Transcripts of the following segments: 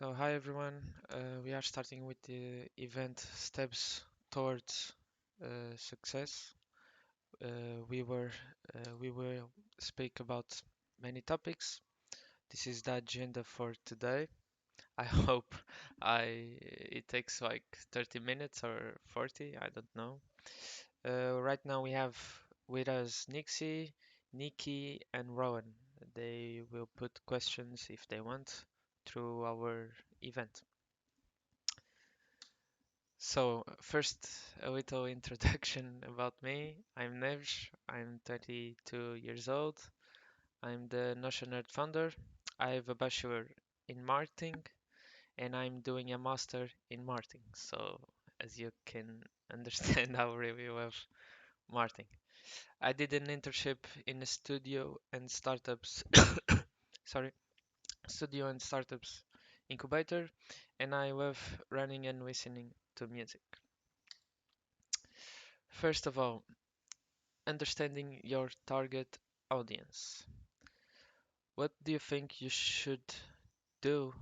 Hi everyone. We are starting with the event steps towards success. We will speak about many topics. This is the agenda for today. I hope it takes like 30 minutes or 40, I don't know. Right now we have with us Nixie, Nikki, and Rowan. They will put questions if they want through our event. First, a little introduction about me. I'm Neves. I'm 32 years old. I'm the Notion Nerd founder. I have a bachelor in marketing and I'm doing a master in marketing. So, as you can understand, I really love marketing. I did an internship in a studio and startups, sorry, studio and startups incubator, and I love running and listening to music. First of all, understanding your target audience. What do you think you should do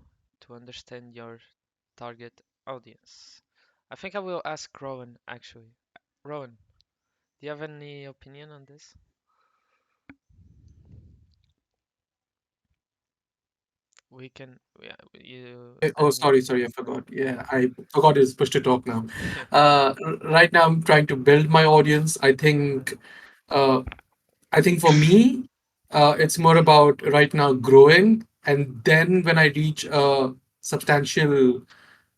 to understand your target audience? I think I will ask Rowan actually. Rowan, do you have any opinion on this? We can, yeah, you Oh, and sorry, I forgot. Yeah, I forgot it's push to talk now. Right now, I'm trying to build my audience. Uh, I think for me, it's more about right now growing, and then when I reach a substantial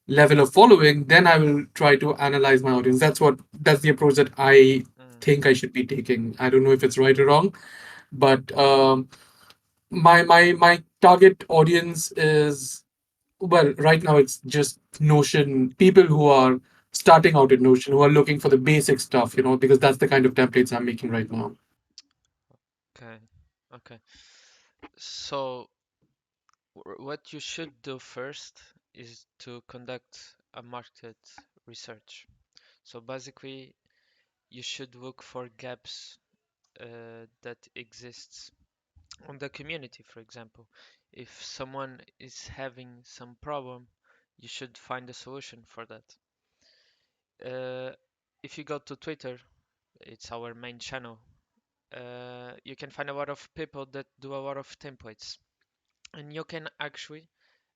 level of following, then I will try to analyze my audience. That's the approach that I mm, think I should be taking. I don't know if it's right or wrong, but my target audience is, well, right now it's just Notion people who are starting out in Notion, who are looking for the basic stuff, because that's the kind of templates I'm making right now. okay, okay. So what you should do first is to conduct a market research. So basically, you should look for gaps that exists on the community, for example. If someone is having some problem, you should find a solution for that. Uh, if you go to Twitter, it's our main channel, you can find a lot of people that do a lot of templates. And you can actually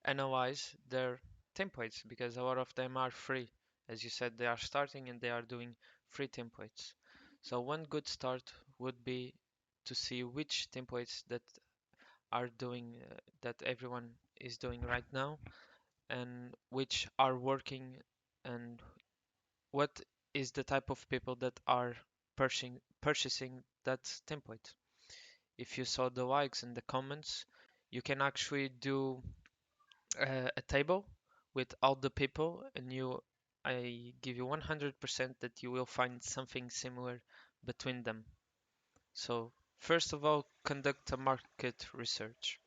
analyze their templates because a lot of them are free. As you said, they are starting and they are doing free templates. So one good start would be to see which templates that are doing that everyone is doing right now and which are working and what is the type of people that are purchasing that template. If you saw the likes and the comments, you can actually do a table with all the people and I give you 100% that you will find something similar between them. So first of all, conduct a market research.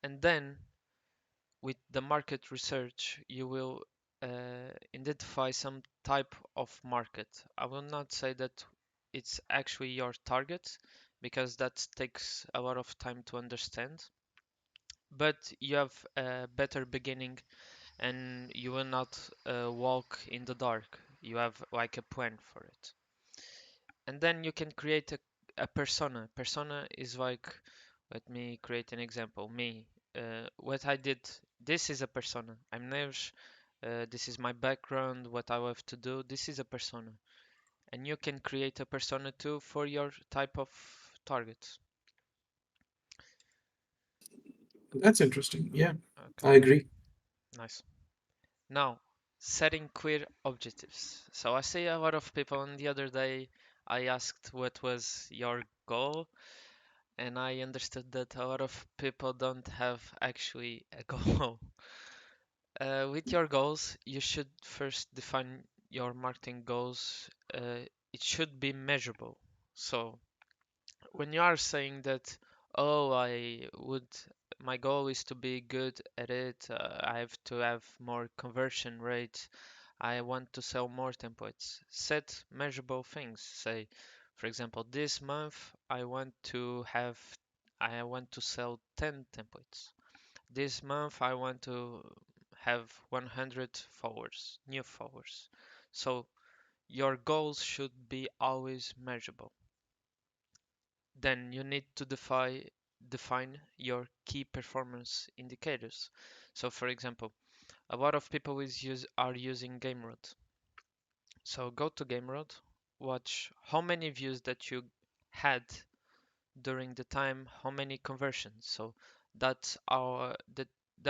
And then with the market research, you will identify some type of market. I will not say that it's actually your target because that takes a lot of time to understand, but you have a better beginning and you will not walk in the dark. You have like a plan for it. And then you can create a persona. Persona is like, let me create an example. Me, what I did, this is a persona. I'm Neves. This is my background, what I have to do. This is a persona. And you can create a persona too for your type of target. That's interesting. Yeah, Okay, I agree. nice. Now, setting clear objectives. So I see a lot of people, and the other day I asked what was your goal, and I understood that a lot of people don't have actually a goal. With your goals, you should first define your marketing goals. It should be measurable. So when you are saying that, oh, my goal is to be good at it, I have to have more conversion rate, I want to sell more templates. Set measurable things. Say, for example, this month I want to sell 10 templates. This month I want to have 100 followers, new followers. So your goals should be always measurable. Then you need to define your key performance indicators. So for example, a lot of people are using GameRoad. So go to GameRoad, watch how many views that you had during the time, how many conversions. So that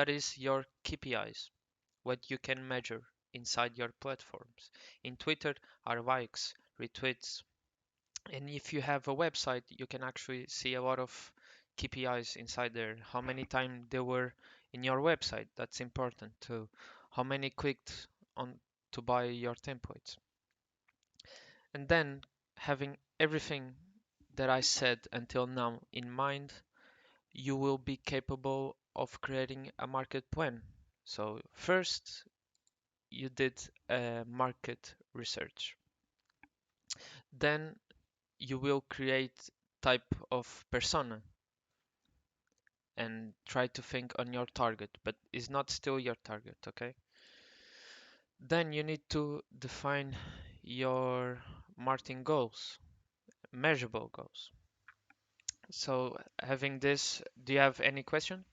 is your KPIs, what you can measure inside your platforms. In Twitter are likes, retweets, and if you have a website, you can actually see a lot of KPIs inside there. How many times they were in your website, that's important too. How many clicked on to buy your templates. And then having everything that I said until now in mind, you will be capable of creating a market plan. So first, you did a market research. Then you will create type of persona and try to think on your target, but it's not still your target, okay? Then you need to define your marketing goals, measurable goals. So having this, do you have any question?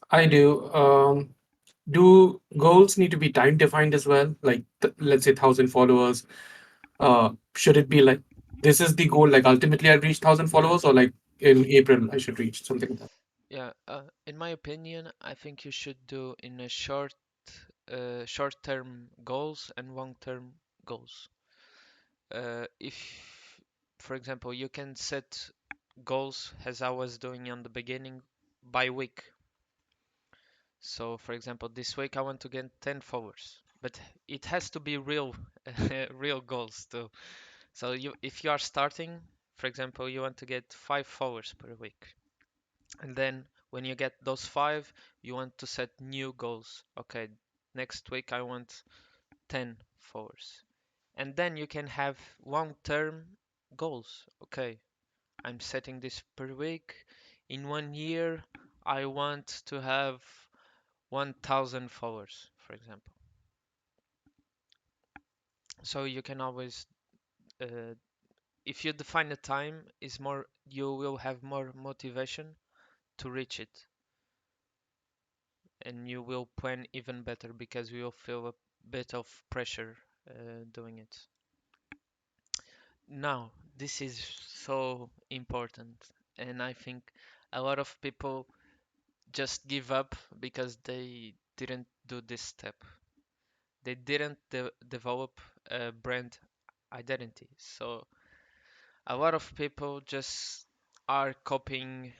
I do. Do goals need to be time defined as well? Like, let's say 1,000 followers. Should it be like this is the goal? Like ultimately, I reach 1,000 followers, or like in April I should reach something like that. Yeah, in my opinion, I think you should do in a short-term goals and long-term goals. If, for example, you can set goals as I was doing on the beginning by week. So, for example, this week I want to get 10 followers, but it has to be real, real goals too. So if you are starting, for example, you want to get 5 followers per week, and then when you get those 5, you want to set new goals. Okay, next week I want 10 followers, and then you can have long-term goals. Okay, I'm setting this per week. In 1 year, I want to have 1,000 followers, for example. So you can always, uh, if you define a time, is more you will have more motivation to reach it, and you will plan even better because you will feel a bit of pressure doing it. Now, this is so important, and I think a lot of people just give up because they didn't do this step. They didn't develop a brand identity. So a lot of people just are copying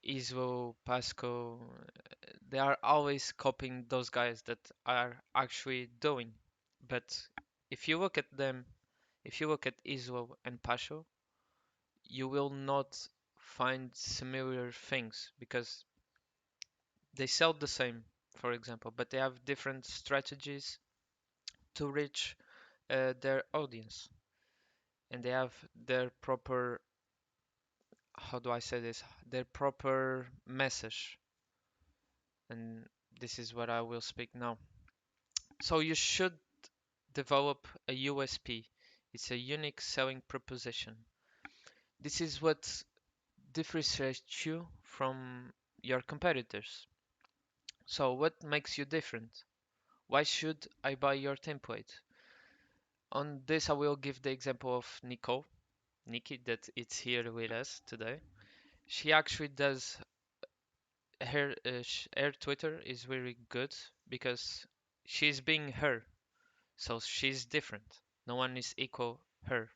Isvo, Pasco. They are always copying those guys that are actually doing. But if you look at them, if you look at Isvo and Pasco, you will not find similar things because they sell the same, for example, but they have different strategies to reach their audience, and they have their proper, how do I say this, their proper message, and this is what I will speak now. So you should develop a USP. It's a unique selling proposition. This is what differentiates you from your competitors. So what makes you different? Why should I buy your template? On this, I will give the example of Nicole, Nikki, that it's here with us today. She actually does her Twitter is very good because she's being her, so she's different. No one is equal her.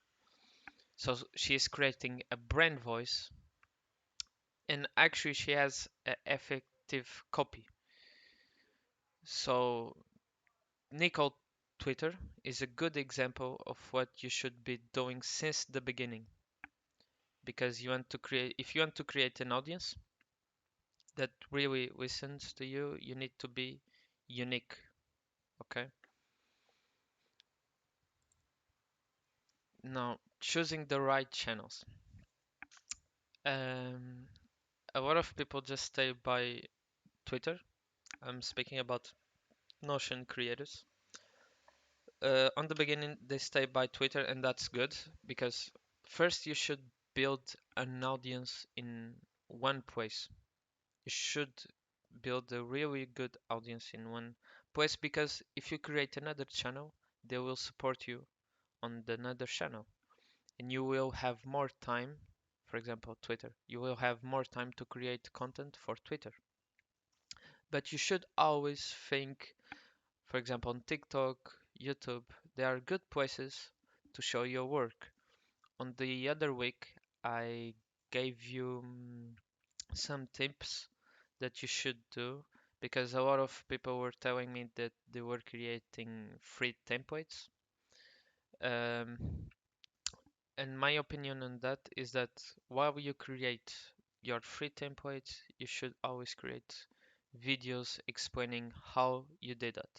So she is creating a brand voice, and actually she has an effective copy. So Nicole Twitter is a good example of what you should be doing since the beginning because you want to create if you want to create an audience that really listens to you, you need to be unique. Okay. Now choosing the right channels. Um, A lot of people just stay by Twitter. I'm speaking about Notion creators. On the beginning, they stay by Twitter, and that's good because first you should build an audience in one place. You should build a really good audience in one place because if you create another channel, they will support you on the another channel and you will have more time. For example, Twitter, you will have more time to create content for Twitter. But you should always think, for example, on TikTok, YouTube, they are good places to show your work. On the other week, I gave you some tips that you should do because a lot of people were telling me that they were creating free templates. Um, and my opinion on that is that while you create your free templates, you should always create videos explaining how you did that.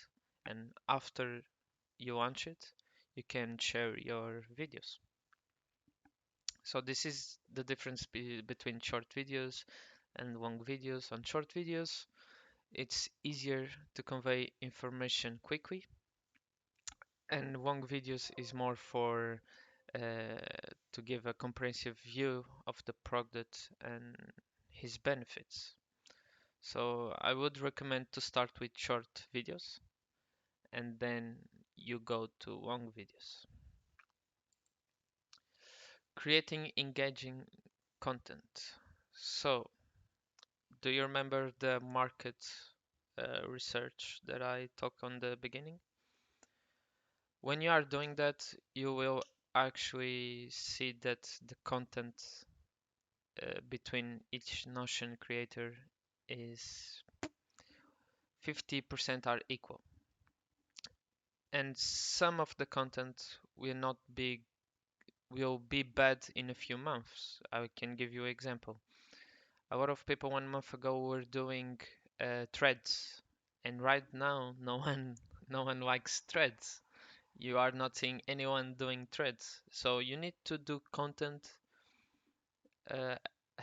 And after you launch it, you can share your videos. So this is the difference between short videos and long videos. On short videos, it's easier to convey information quickly, and long videos is more for to give a comprehensive view of the product and his benefits. So I would recommend to start with short videos and then you go to long videos. Creating engaging content. So, do you remember the market research that I talked on the beginning? When you are doing that, you will actually see that the content between each Notion creator is 50% are equal. And some of the content will be bad in a few months. I can give you an example. A lot of people 1 month ago were doing threads, and right now no one likes threads. You are not seeing anyone doing threads. So you need to do content uh,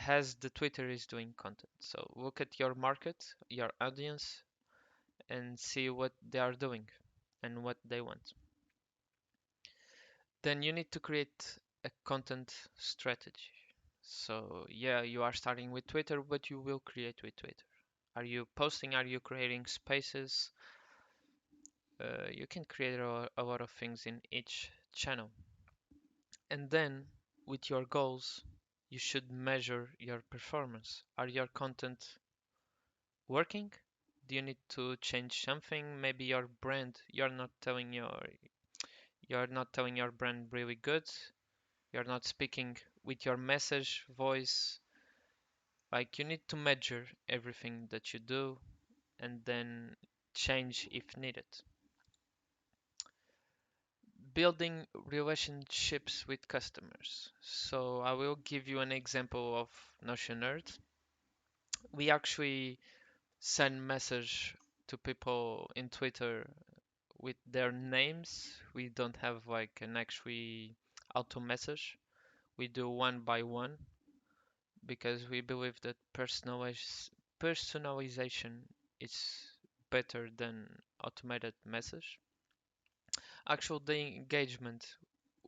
as the Twitter is doing content. So look at your market, your audience, and see what they are doing and what they want. Then you need to create a content strategy. So yeah, you are starting with Twitter, but you will create with Twitter. Are you posting? Are you creating spaces? You can create a lot of things in each channel. And then with your goals, you should measure your performance. Are your content working? Do you need to change something? Maybe your brand, you're not telling your brand really good. You're not speaking with your message, voice. Like you need to measure everything that you do and then change if needed. Building relationships with customers. So I will give you an example of Notion Nerd. We actually send message to people in Twitter with their names. We don't have like an actually auto message. We do one by one because we believe that personalization is better than automated message. Actual the engagement,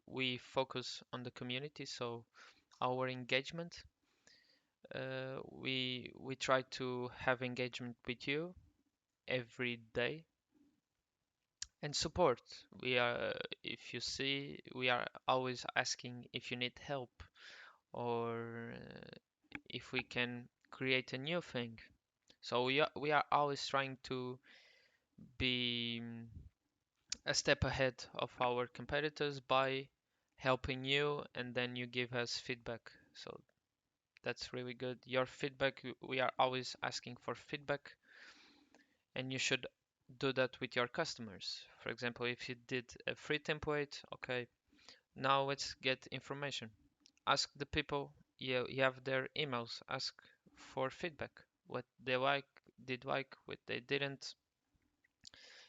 we focus on the community, so our engagement, we try to have engagement with you every day and support. We are, if you see, we are always asking if you need help or if we can create a new thing. So we are always trying to be a step ahead of our competitors by helping you and then you give us feedback. So that's really good. Your feedback, we are always asking for feedback and you should do that with your customers. For example, if you did a free template, okay, now let's get information. Ask the people, you have their emails, ask for feedback, what they did like, what they didn't,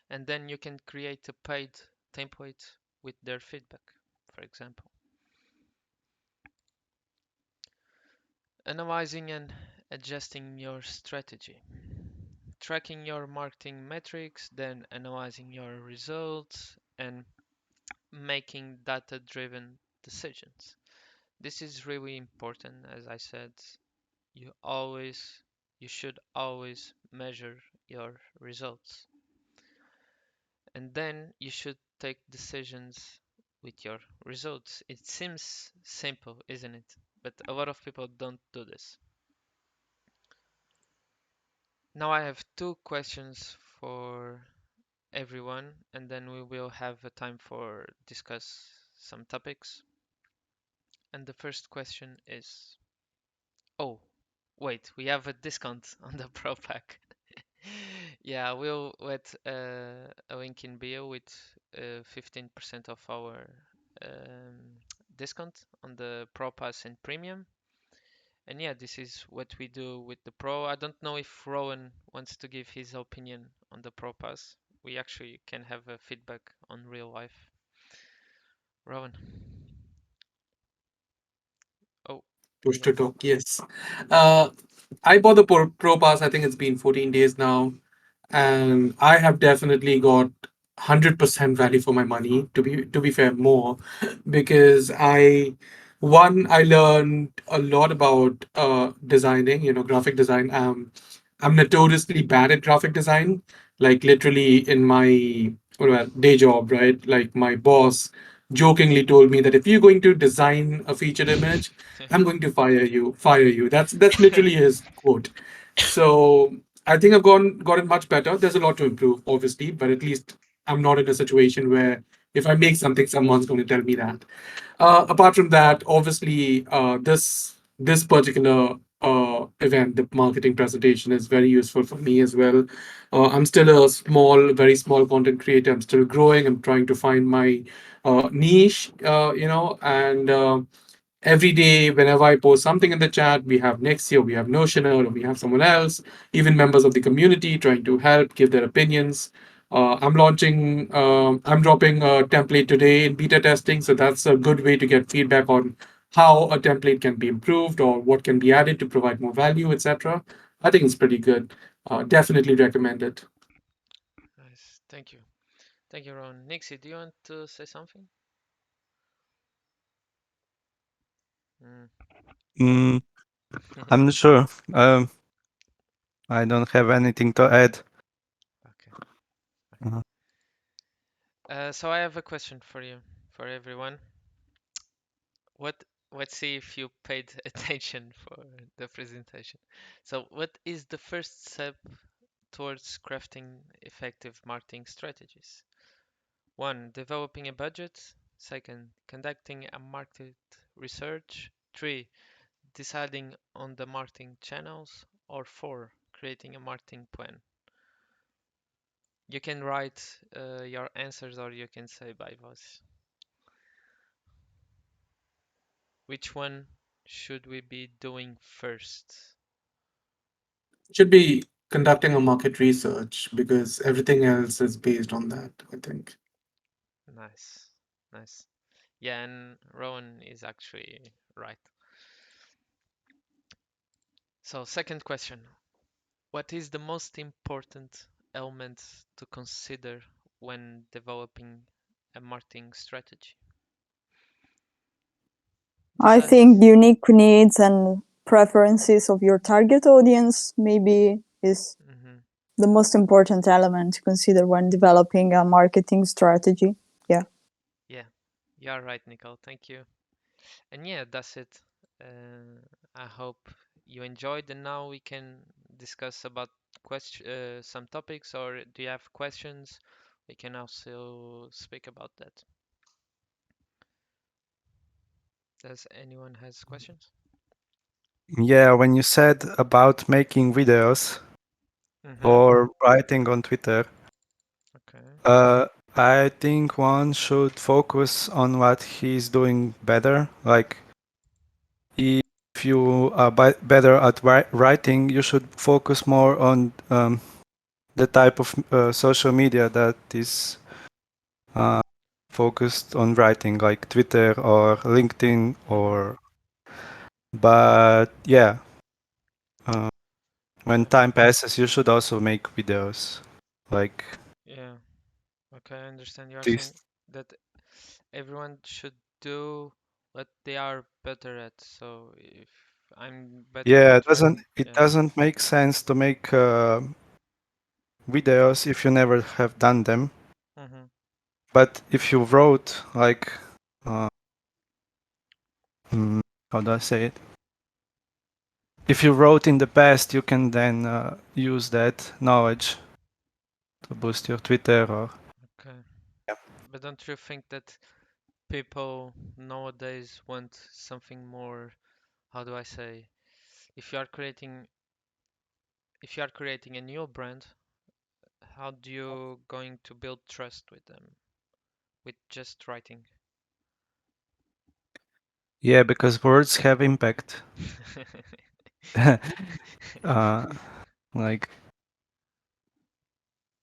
and then you can create a paid template with their feedback, for example. Analyzing and adjusting your strategy, tracking your marketing metrics, then analyzing your results, and making data driven decisions. This is really important. As I said, you always you should always measure your results, and then you should take decisions with your results. It seems simple, isn't it? But a lot of people don't do this. Now I have two questions for everyone, and then we will have a time for discuss some topics. And the first question is, oh, wait, we have a discount on the Pro Pack. Yeah, we'll let a link in bio with 15% of our um, discount on the Pro Pass and Premium. And yeah, this is what we do with the Pro. I don't know if Rowan wants to give his opinion on the Pro Pass. We actually can have a feedback on real life. Rowan. Oh, Push yeah. to talk, yes. Uh, I bought the Pro Pass. I think it's been 14 days now, and I have definitely got 100% value for my money. To be fair, more because I learned a lot about designing. Graphic design. I'm notoriously bad at graphic design. Like literally in my day job, right? Like my boss jokingly told me that if you're going to design a featured image, I'm going to fire you. Fire you. That's literally his quote. So I think I've gotten much better. There's a lot to improve, obviously, but at least I'm not in a situation where if I make something, someone's going to tell me that. Apart from that, obviously, this particular event, the marketing presentation, is very useful for me as well. I'm still a very small content creator. I'm still growing. I'm trying to find my niche, and every day whenever I post something in the chat, we have Nexia, we have Notioner, or we have someone else, even members of the community trying to help give their opinions. I'm dropping a template today in beta testing, so that's a good way to get feedback on how a template can be improved or what can be added to provide more value, etc. I think it's pretty good. Definitely recommend it. Nice. Thank you. Thank you, Rowan. Nixie, do you want to say something? Mm. Mm, I'm not sure. I don't have anything to add. Okay. Uh, So I have a question for you, for everyone. What? Let's see if you paid attention for the presentation. So, what is the first step towards crafting effective marketing strategies? One, developing a budget. Second, conducting a market research. Three, deciding on the marketing channels. Or four, creating a marketing plan. You can write your answers or you can say by voice. Which one should we be doing first? Should be conducting a market research because everything else is based on that, I think. Nice, nice. Yeah, and Rowan is actually right. So, second question. What is the most important element to consider when developing a marketing strategy? I Decide. think unique needs and preferences of your target audience maybe is Hmm. the most important element to consider when developing a marketing strategy. Yeah. Yeah, you are right, Nicole. Thank you. And yeah, that's it. Uh, I hope you enjoyed, and now we can discuss about some topics. Or do you have questions? We can also speak about that. Does anyone has questions? yeah, when you said about making videos Mm-hmm. or writing on Twitter, Okay. I think one should focus on what he's doing better. Like, if you are better at writing, you should focus more on the type of social media that is uh, focused on writing, like Twitter or LinkedIn Mm-hmm. or. But yeah, uh, when time passes, you should also make videos. Like Yeah. Okay, I understand. You are saying this. that everyone should do what they are better at. So if I'm better Yeah, at writing, it yeah. doesn't make sense to make videos if you never have done them. Mm-hmm. But if you wrote like, uh, how do I say it? If you wrote in the past, you can then use that knowledge to boost your Twitter or Okay. yeah. But don't you think that people nowadays want something more, how do I say, if you are creating a new brand, how do you going to build trust with them? With just writing? Yeah, because words have impact. uh, like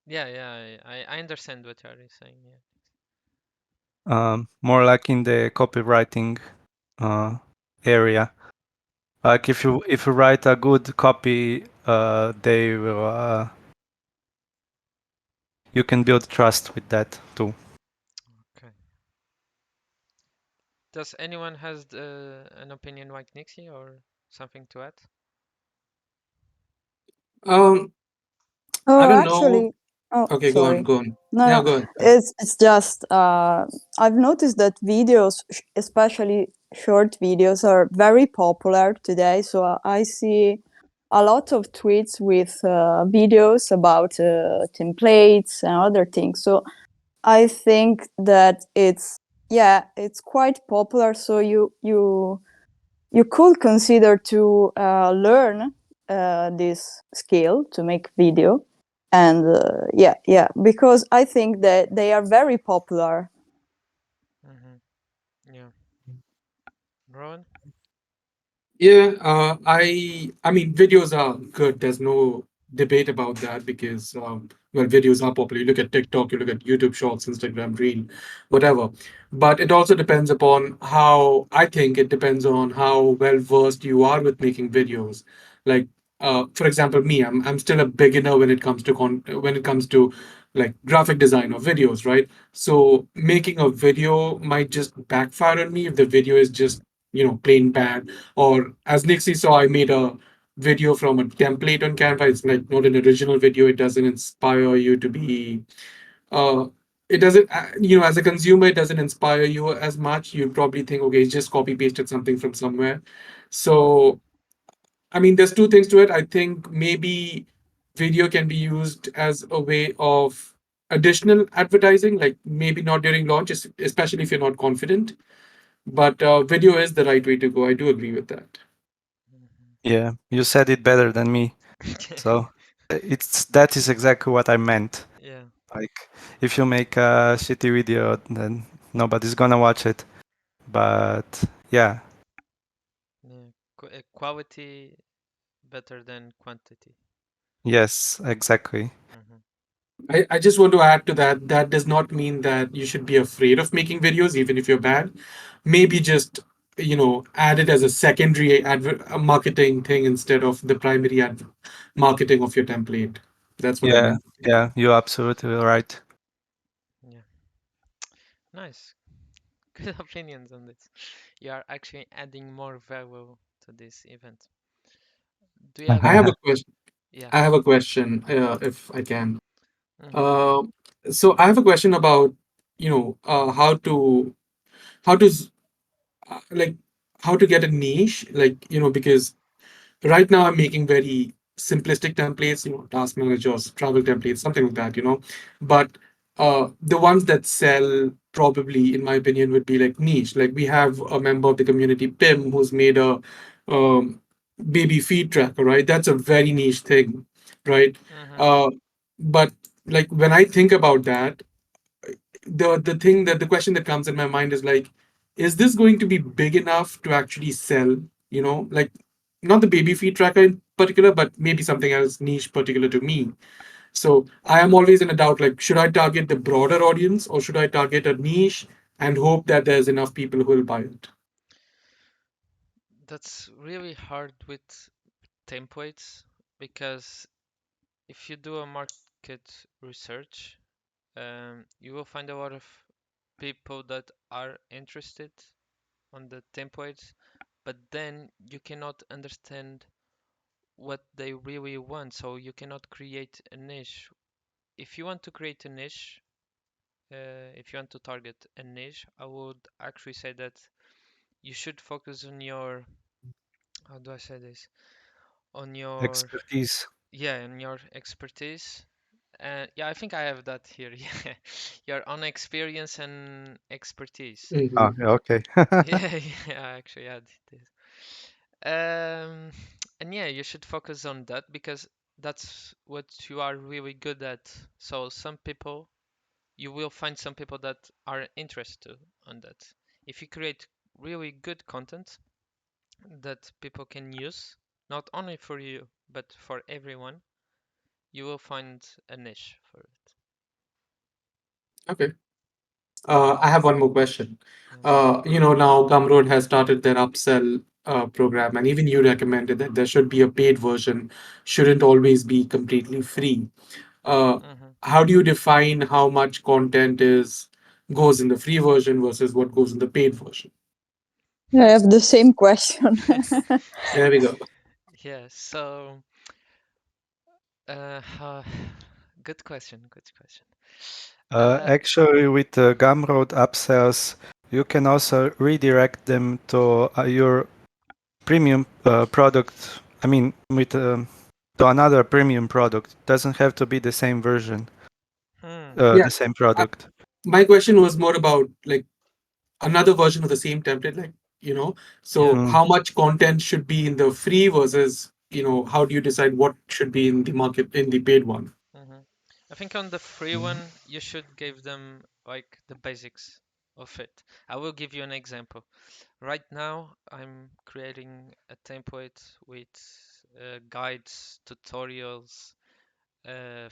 Yeah, yeah, I understand what you are saying, yeah. more like in the copywriting area. Like if you write a good copy, they will you can build trust with that too. Okay. Does anyone has an opinion like Nixie or something to add? Um, Oh, I don't know. actually, oh, Okay, go on, sorry. go on. No, Yeah, no, go ahead. it's just I've noticed that videos, especially short videos, are very popular today. So I see a lot of tweets with videos about templates and other things. So I think that it's quite popular. So you could consider to learn this skill to make video, and because I think that they are very popular. Mm-hmm. Yeah. Rowan? Yeah, I mean, videos are good. There's no debate about that because, well, videos are popular. You look at TikTok, you look at YouTube Shorts, Instagram Reel, whatever. But it also depends upon how, I think it depends on how well versed you are with making videos. Like, for example, me, I'm still a beginner when it comes to when it comes to like graphic design or videos, right? So making a video might just backfire on me if the video is just, plain bad. Or as Nixie saw, I made a video from a template on Canva. It's like not an original video. It doesn't inspire you to be. Uh, it doesn't. As a consumer, it doesn't inspire you as much. You probably think, okay, it's just copy pasted something from somewhere. So I mean, there's two things to it. I think maybe video can be used as a way of additional advertising, like maybe not during launch, especially if you're not confident. But video is the right way to go. I do agree with that. Yeah, you said it better than me. So that is exactly what I meant. Yeah. Like if you make a shitty video, then nobody's gonna watch it. But yeah, Yeah. Quality better than quantity. yes, exactly. Mm-hmm. I just want to add to that. That does not mean that you should be afraid of making videos, even if you're bad. Maybe just, add it as a secondary marketing thing instead of the primary marketing of your template. That's what I Yeah, meant. yeah, you're absolutely right. Yeah. Nice. Good opinions on this. You are actually adding more value to this event. Do you have I have any? a question. Yeah. I have a question, if I can. Mm-hmm. Uh, so I have a question about, how to like how to get a niche, like, because right now I'm making very simplistic templates, task managers, travel templates, something like that, but the ones that sell probably, in my opinion, would be like niche. Like we have a member of the community, Pim, who's made a um, baby feed tracker, right? That's a very niche thing, right? Mm-hmm. uh, but like when I think about that, the question that comes in my mind is like, is this going to be big enough to actually sell, like not the baby feed tracker in particular, but maybe something else niche particular to me. So I am always in a doubt, like, should I target the broader audience or should I target a niche and hope that there's enough people who will buy it? That's really hard with templates because if you do a market research, you will find a lot of people that are interested on the templates, but then you cannot understand what they really want, so you cannot create a niche. If you want to create a niche, if you want to target a niche, I would actually say that you should focus on your, how do I say this? On your, Expertise. yeah, on your expertise. And yeah, I think I have that here. Yeah, your own experience and expertise. Oh, Mhm. yeah, okay. Yeah, yeah, I actually had this. And yeah, you should focus on that because that's what you are really good at. So some people, you will find some people that are interested on that. If you create really good content that people can use, not only for you, but for everyone, you will find a niche for it. Okay. I have one more question. Yeah. Now Gumroad has started their upsell program, and even you recommended that there should be a paid version, shouldn't always be completely free. Uh, Hmm. how do you define how much content is goes in the free version versus what goes in the paid version? I have the same question. There we go. Yeah, so uh, uh, good question, good question. Actually, with Gumroad upsells, you can also redirect them to your premium product. I mean, with to another premium product. Doesn't have to be the same version, Hmm, Yeah. the same I, product. my question was more about like another version of the same template, yeah. so Mm, how much content should be in the free versus, how do you decide what should be in the market in the paid one? Hmm. I think on the free one, you should give them like the basics of it. I will give you an example. Right now, I'm creating a template with guides, tutorials, uh,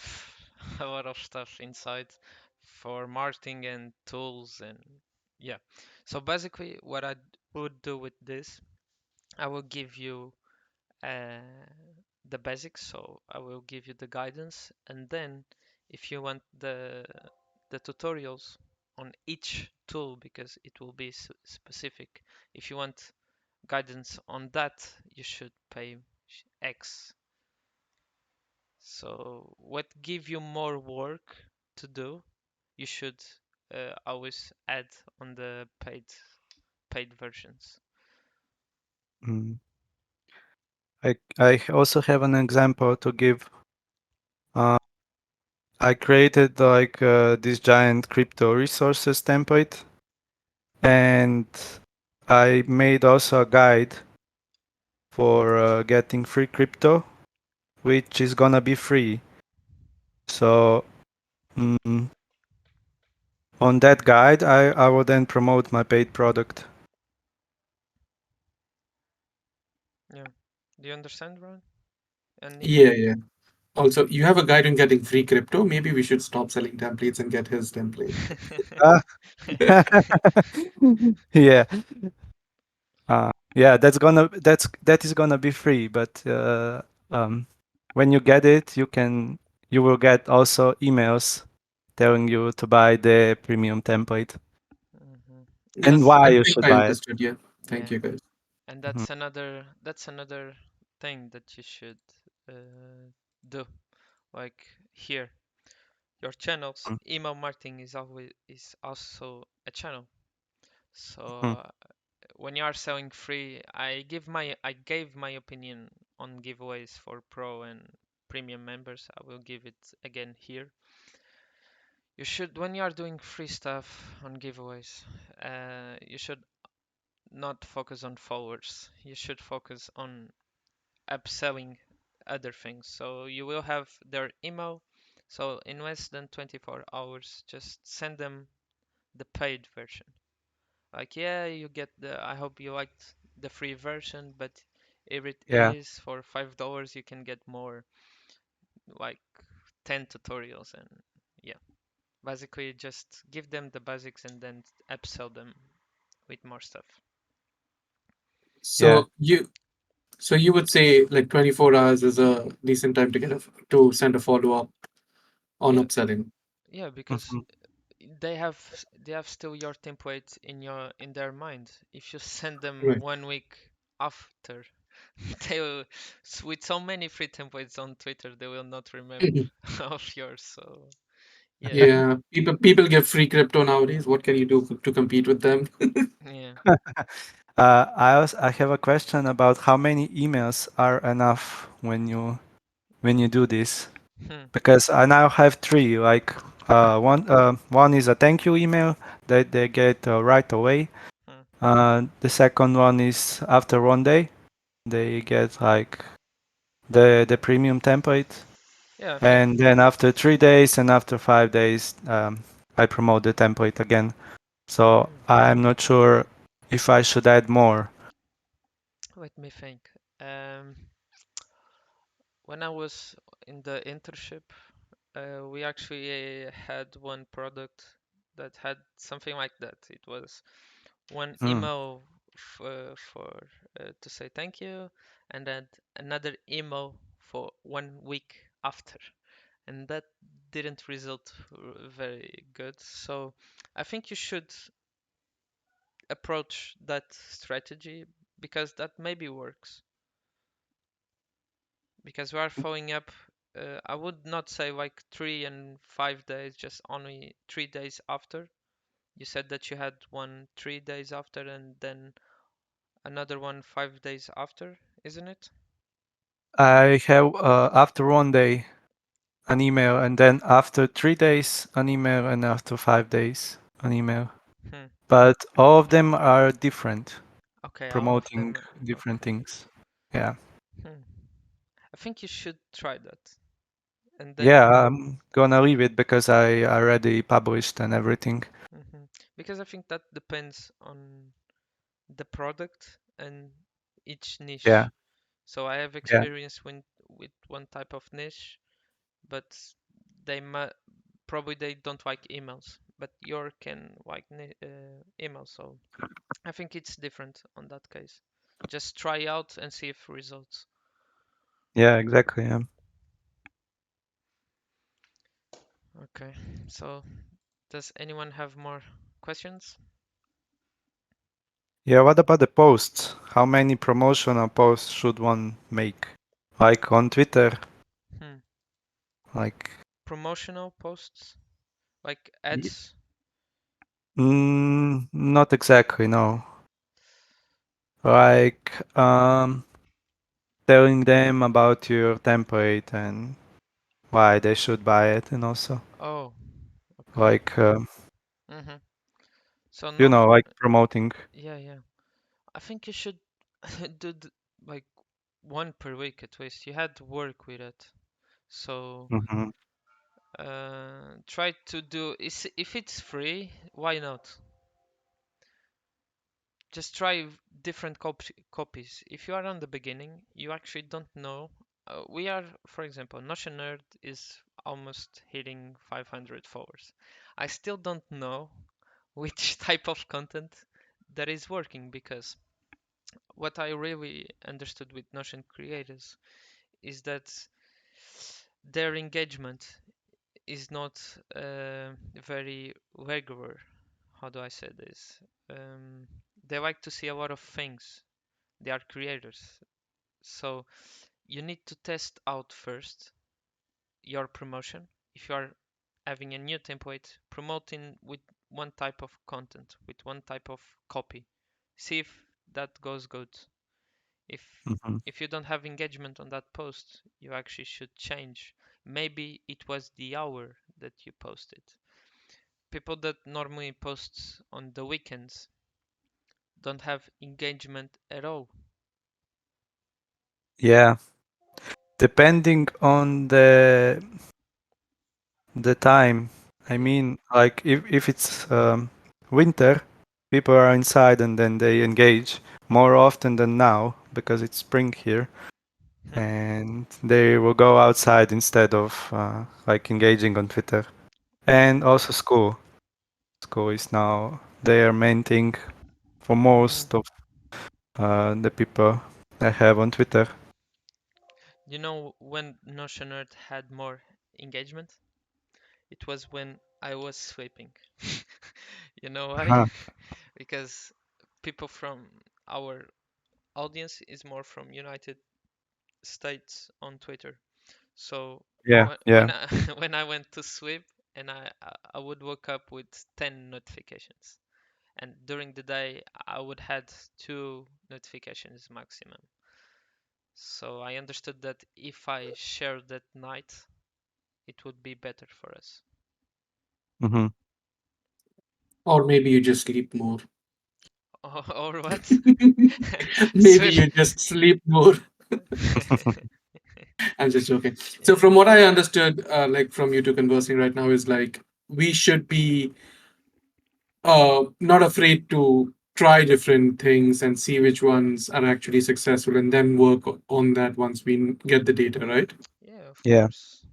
a lot of stuff inside for marketing and tools and yeah. So basically, what I would do with this, I will give you uh, the basics. So I will give you the guidance, and then if you want the tutorials on each tool, because it will be specific. If you want guidance on that, you should pay X. So what give you more work to do, you should always add on the paid versions. mm. I also have an example to give. Uh, I created like this giant crypto resources template, and I made also a guide for getting free crypto, which is gonna be free. So mm, on that guide, I will then promote my paid product. Yeah. Do you understand, Ron and Nico? Yeah. Also, you have a guide on getting free crypto. Maybe we should stop selling templates and get his template. Ah. Yeah, yeah, that is gonna be free, but when you get it, you will get also emails telling you to buy the premium template Hmm. and That's why I you think should I buy it. understood. Yeah. Thank yeah, you, guys. and Mhm. that's another thing that you should do. Like here, your channels, email marketing is also a channel. So Mhm. when you are selling free, I gave my opinion on giveaways for pro and premium members. I will give it again here. You should, when you are doing free stuff on giveaways, you should not focus on followers. You should focus on upselling other things. So you will have their email. So in less than 24 hours, just send them the paid version. Like, yeah, you get I hope you liked the free version, but if it Yeah, is for $5, you can get more, like 10 tutorials and yeah. Basically, just give them the basics and then upsell them with more stuff. yeah. So you So you would say like 24 hours is a decent time to to send a follow-up on Yeah, upselling. yeah, because Mhm. they have still your template in their mind. If you send them Right. 1 week after, they will with so many free templates on Twitter, they will not remember of yours. So yeah, Yeah, people give free crypto nowadays. What can you do to compete with them? yeah. I have a question about how many emails are enough when you do this, Hmm, because I now have three. Like one is a thank you email that they get right away. hmm. The second one is after 1 day they get like the premium template, Yeah, I think. and then after 3 days and after 5 days I promote the template again. So Hmm. I'm not sure if I should add more. Let me think. Um, when I was in the internship, we actually had one product that had something like that. It was one Hmm. email for to say thank you, and then another email for 1 week after, and that didn't result very good. So I think you should approach that strategy because that maybe works. Because we are following up. I would not say like 3 and 5 days, just only 3 days after. You said that you had one 3 days after and then another one 5 days after, isn't it? I have after 1 day an email, and then after 3 days an email, and after 5 days an email. Hmm. But all of them are different, Okay, all of promoting them. different Okay. things. Yeah. Hmm. I think you should try that. And Yeah, then, I'm gonna leave it because I already published and everything. mhm. Because I think that depends on the product and each Yeah, niche. So I have yeah. experience with one type of niche, but they probably they don't like emails, but your can like emails. So I think it's different on that case. Just try out and see if results. Yeah, exactly. Yeah. Okay, so does anyone have more questions? Yeah, what about the posts? How many promotional posts should one make? Like on Twitter, Hmm. like Promotional posts like y- ads. not exactly, no. Like telling them about your template and why they should buy it, and also Oh, okay. like Mm-hmm. So no, like promoting. yeah, yeah. I think you should do like one per week at least. You had to work with it. So Hmm. try to do if it's free, why not? Just try different copies. If you are on the beginning, you actually don't know. We are, for example, Notion Nerd is almost hitting 500 followers. I still don't know which type of content that is working because what I really understood with Notion creators is that their engagement is not very regular. How do I say this? Um, they like to see a lot of things. They are creators. So you need to test out first your promotion. If you are having a new template, promoting with one type of content, with one type of copy. See if that goes good. If Hmm. if you don't have engagement on that post, you actually should change. Maybe it was the hour that you posted. People that normally post on the weekends don't have engagement at all. Yeah, depending on the time. I Yeah. mean, like if it's winter, people are inside and then they engage more often than now because it's spring here, Hmm. and they will go outside instead of like engaging on Twitter. And also school. School is now their main thing for Hmm. most of the people. I have on Twitter. You know when Notion Earth had more engagement? It was when I was sleeping. You know why? Huh. Because people from our audience is more from United States on Twitter. So Yeah, when yeah. I when I went to sleep and I would wake up with 10 notifications. And during the day I would had 2 notifications maximum. So I understood that if I shared at night, it would be better for us. Hmm. Or maybe you just sleep more. Or what? Maybe Sleep. you just sleep more. I'm just joking. So Yeah. from what I understood, like from you two conversing right now, is like we should be not afraid to try different things and see which ones are actually successful, and then work on that once we get the data, right? Yeah, of Yeah. course.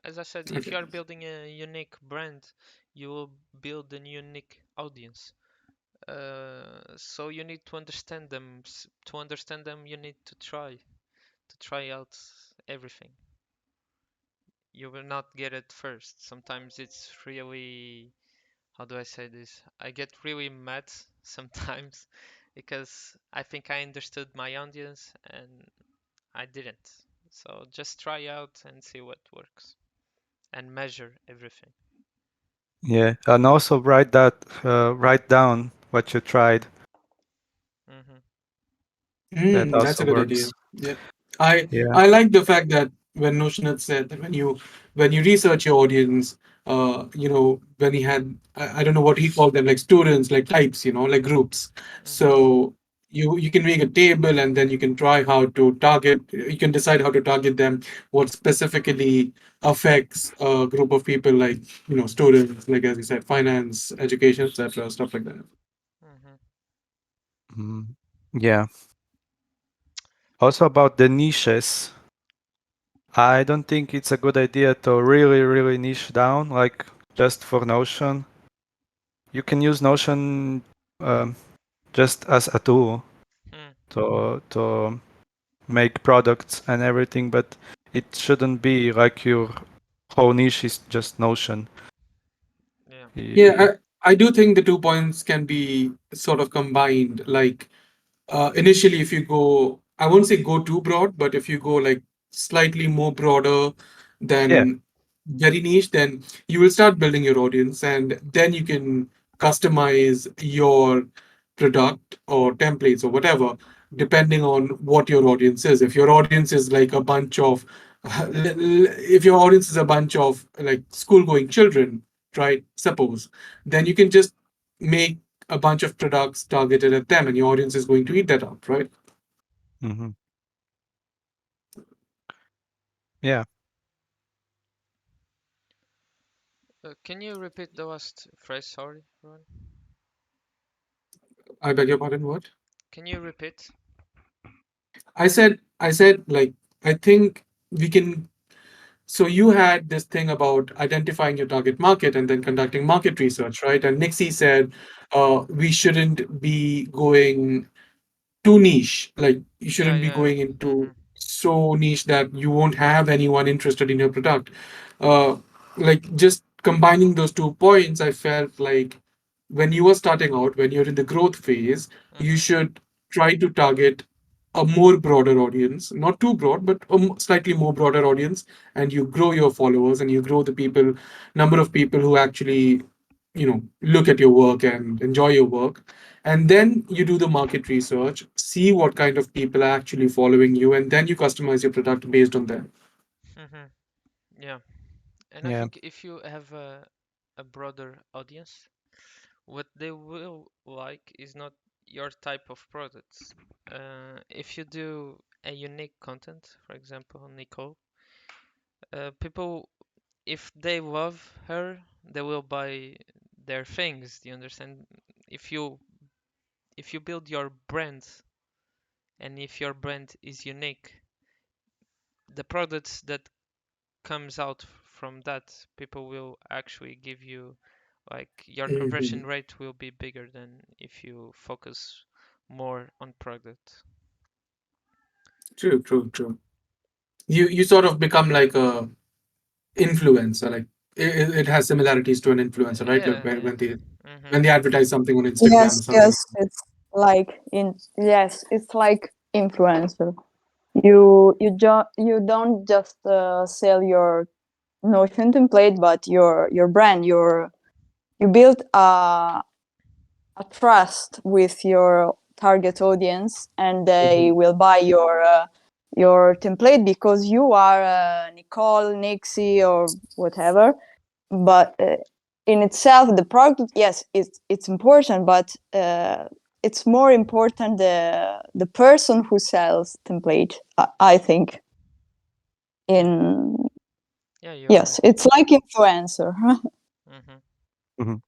As I said, if Okay. you are building a unique brand, you will build a unique audience. So you need to understand them. To understand them, you need to try out everything. You will not get it first. Sometimes it's really, how do I say this? I get really mad sometimes because I think I understood my audience and I didn't. So just try out and see what works and measure everything. Yeah. And also write down what you tried. Hmm. That That's a also good idea. works. Yeah. I Yeah. I like the fact that when Notion had said that when you research your audience, when he had I don't know what he called them, like students, like types, like groups. Hmm. So you can make a table and then you can try how to target. You can decide how to target them. What specifically affects a group of people, like students, like as you said, finance, education, etc., stuff like that. Hmm. Mm. Yeah. Also about the niches, I don't think it's a good idea to really, really niche down, like just for Notion. You can use Notion um, just as a tool Hmm. to make products and everything, but it shouldn't be like your whole niche is just Notion. Yeah. Yeah, Y- I do think the 2 points can be sort of combined. Like initially, if you go, I won't say go too broad, but if you go like slightly more broader Yeah. than very niche, then you will start building your audience, and then you can customize your product or templates or whatever, depending on what your audience is. If your audience is like a bunch of, if your audience is a bunch of like school going children, right? Suppose, then you can just make a bunch of products targeted at them, and your audience is going to eat that up, right? Hmm. Yeah. Can you repeat the last phrase? Sorry, Ron. I beg your pardon, what? Can you repeat? I said, like, I think we can. So you had this thing about identifying your target market and then conducting Hmm. market research, right? And Nixie said we shouldn't be going too niche. Like you Yeah, shouldn't be yeah. going into Hmm. so niche that you won't have anyone interested in your product. Uh, like just combining those 2 points, I felt like when you are starting out, when you're in the growth phase, you Hmm. should try to target a more broader audience, not too broad, but a slightly more broader audience, and you grow your followers and you grow the people, number of people who actually, look at your work and enjoy your work. And then you do the market research, see what kind of people are actually following you, and then you customize your product based on that. Hmm. Yeah. And I Yeah. think if you have a broader audience, what they will like is not your type of products. If you do a unique content, for example, Nicole, people, if they love her, they will buy their things. Do you understand? If you if you build your brand and if your brand is unique, the products that comes out from that, people will actually give you, like, your conversion Mhm. rate will be bigger than if you focus more on product. True, true, true. You sort of become like a influencer. Like it has similarities to an influencer, right? Like Yeah, yeah. when they advertise something on Instagram or Yes, something. yes, it's like it's like influencer. You don't just sell your Notion template, but your brand. You build a trust with your target audience, and they Mhm. will buy your template because you are Nicole, Nixie, or whatever. But in itself, the product, yes, it's important, but it's more important the person who sells template. I think in Yeah, you're yes, right. it's like influencer. Hmm. Mhm.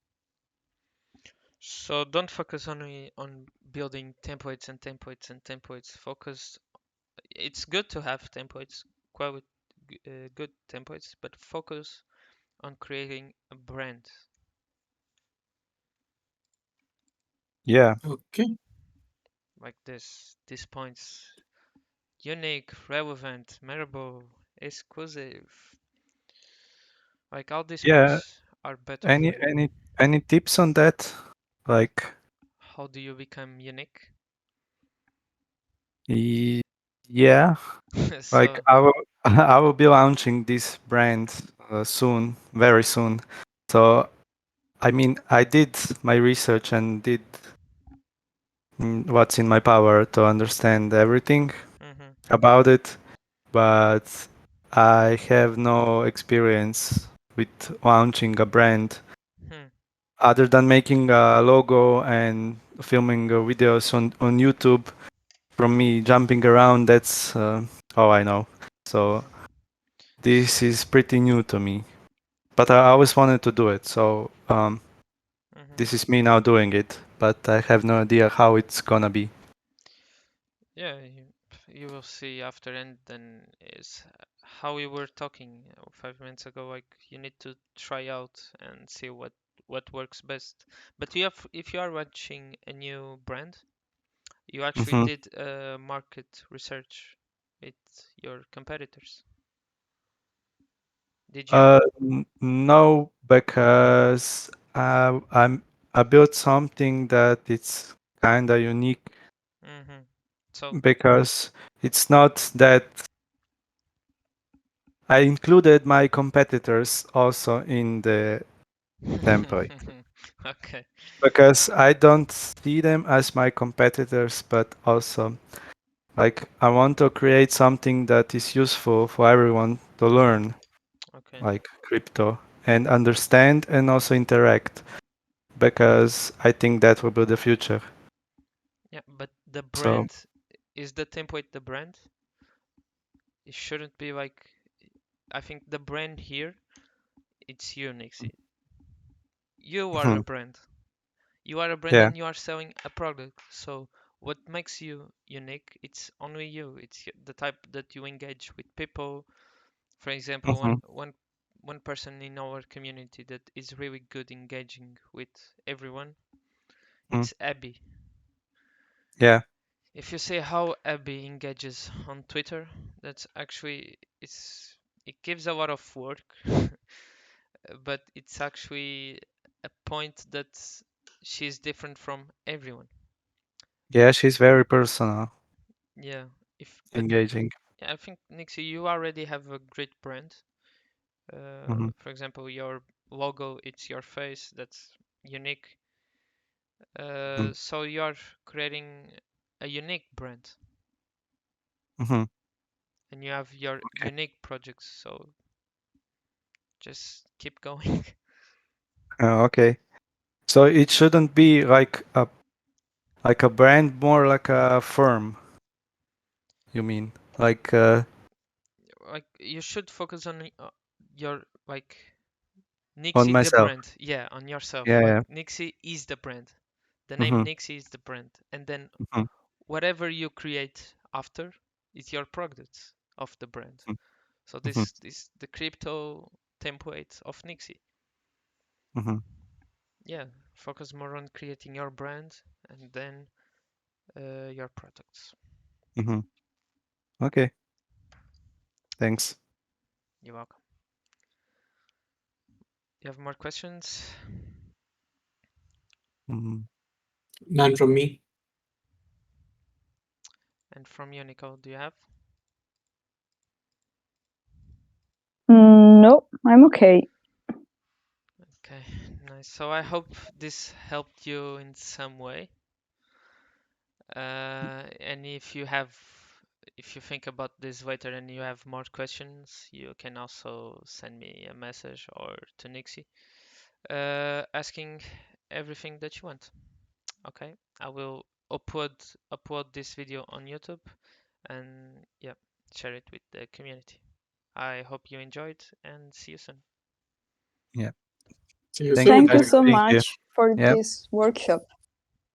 So don't focus only on building templates and templates and templates. Focus. It's good to have templates, quite good templates, but focus on creating a brand Yeah, Okay. like this. These points: unique, relevant, memorable, exclusive. Like all these yeah. points are better for Any you. any any tips on that? Like, How do you become unique? y- yeah, like So, I will I will be launching this brand soon, very soon. So I mean, I did my research and did what's in my power to understand everything hmm about it, but I have no experience with launching a brand hmm. other than making a logo and filming videos on YouTube from me jumping around. That's all I know. So this is pretty new to me, but I always wanted to do it. So hmm this is me now doing it, but I have no idea how it's gonna be. Yeah, you will see after, and then is how we were talking 5 minutes ago. Like you need to try out and see what works best. But you have, if you are watching a new brand, you actually Hmm. did market research with your competitors. Did you? No, because I built something that it's kind of unique hmm So, because it's not that I included my competitors also in the template okay. because I don't see them as my competitors, but also like I want to create something that is useful for everyone to learn, Okay. like crypto, and understand and also interact because I think that will be the future. Yeah, but the So, brand, is the template the brand? It shouldn't be like, I think the brand here, it's you, Nixie. You are a mhm, brand. You are a brand yeah, and you are selling a product. So what makes you unique? It's only you. It's the type that you engage with people. For example, mhm, one person in our community that is really good engaging with everyone, mm, it's Abby. yeah, If you see how Abby engages on Twitter, that's actually it gives a lot of work, but it's actually a point that she's different from everyone. yeah. She's very personal, Yeah, if but engaging. yeah, I think Nixie, you already have a great brand. Hmm. For example, your logo, it's your face, that's unique. Hmm. So you're creating a unique brand, Hmm. and you have your Okay. unique projects. So just keep going. Okay. So it shouldn't be like a brand, more like a firm. You mean like Like you should focus on your like on Nixie the myself? brand. Yeah, on yourself. Yeah, Like yeah. Nixie is the brand. The name Hmm. Nixie is the brand, and then Hmm. whatever you create after is your product of the brand. So Hmm. this the crypto template of Nixie. Hmm. Yeah, focus more on creating your brand and then your products. Hmm. Okay. Thanks. You're welcome. You have more questions? Mm. None from me. And from you, Nico, do you have? No, I'm okay. Okay, nice. So I hope this helped you in some way. And if you think about this later and you have more questions, you can also send me a message or to Nixie, asking everything that you want. Okay, I will upload this video on YouTube and yeah, share it with the community. I hope you enjoyed and see you soon. Yeah. See you Thank soon. Thank you guys Thank for so being here. much for Yeah. this workshop.